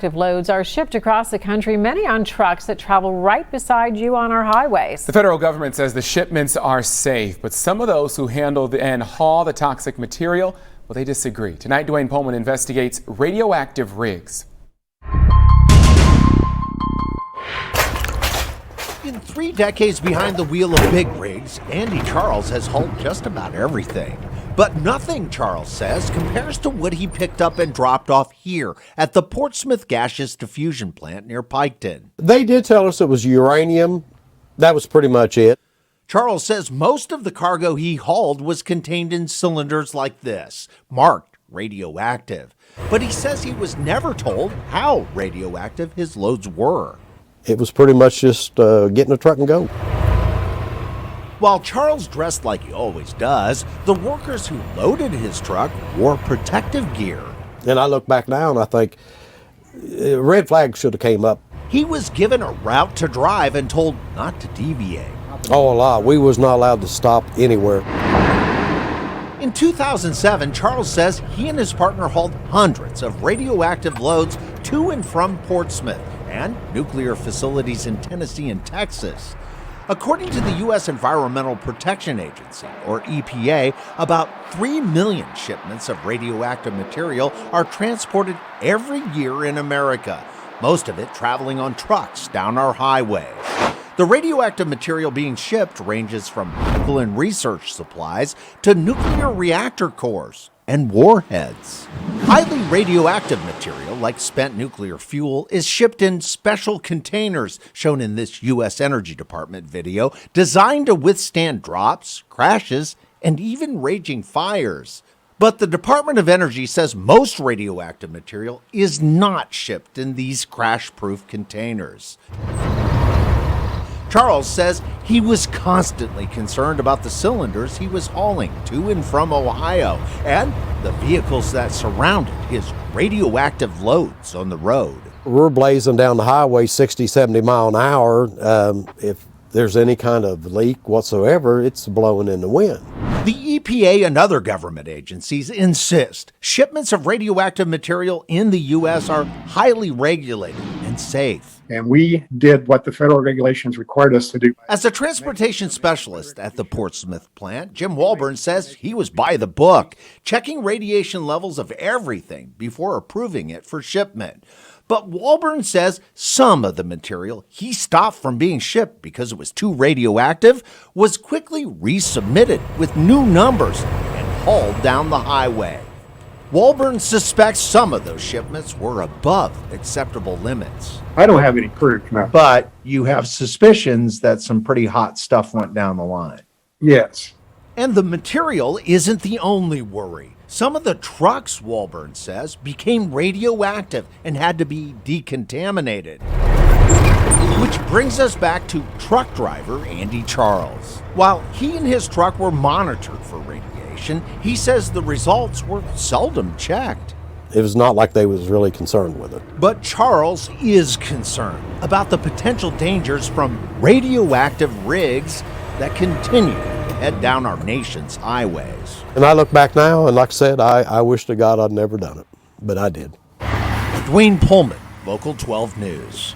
radioactive loads are shipped across the country, many on trucks that travel right beside you on our highways. The federal government says the shipments are safe, but some of those who handle and haul the toxic material, well, they disagree. Tonight, Dwayne Pullman investigates radioactive rigs. In 3 decades behind the wheel of big rigs, Andy Charles has hauled just about everything. But nothing, Charles says, compares to what he picked up and dropped off here at the Portsmouth Gaseous Diffusion Plant near Piketon. They did tell us it was uranium. That was pretty much it. Charles says most of the cargo he hauled was contained in cylinders like this, marked radioactive. But he says he was never told how radioactive his loads were. It was pretty much just get in the truck and go. While Charles dressed like he always does, the workers who loaded his truck wore protective gear. And I look back now and I think red flag should have came up. He was given a route to drive and told not to deviate. Oh, a lot. We was not allowed to stop anywhere. In 2007, Charles says he and his partner hauled hundreds of radioactive loads to and from Portsmouth and nuclear facilities in Tennessee and Texas. According to the U.S. Environmental Protection Agency, or EPA, about 3 million shipments of radioactive material are transported every year in America, most of it traveling on trucks down our highways. The radioactive material being shipped ranges from medical and research supplies to nuclear reactor cores and warheads. Highly radioactive material, like spent nuclear fuel, is shipped in special containers, shown in this U.S. Energy Department video, designed to withstand drops, crashes, and even raging fires. But the Department of Energy says most radioactive material is not shipped in these crash-proof containers. Charles says he was constantly concerned about the cylinders he was hauling to and from Ohio and the vehicles that surrounded his radioactive loads on the road. We're blazing down the highway 60, 70 mile an hour. If there's any kind of leak whatsoever, it's blowing in the wind. The EPA and other government agencies insist shipments of radioactive material in the U.S. are highly regulated and safe. And we did what the federal regulations required us to do. As a transportation specialist at the Portsmouth plant, Jim Walburn says he was by the book, checking radiation levels of everything before approving it for shipment. But Walburn says some of the material he stopped from being shipped because it was too radioactive was quickly resubmitted with new numbers and hauled down the highway. Walburn suspects some of those shipments were above acceptable limits. I don't have any proof, no. But you have suspicions that some pretty hot stuff went down the line. Yes. And the material isn't the only worry. Some of the trucks, Walburn says, became radioactive and had to be decontaminated. Which brings us back to truck driver Andy Charles. While he and his truck were monitored for radiation, he says the results were seldom checked. It was not like they was really concerned with it. But Charles is concerned about the potential dangers from radioactive rigs that continue to head down our nation's highways. And I look back now, and like I said, I wish to God I'd never done it, but I did. Dwayne Pullman, Local 12 News.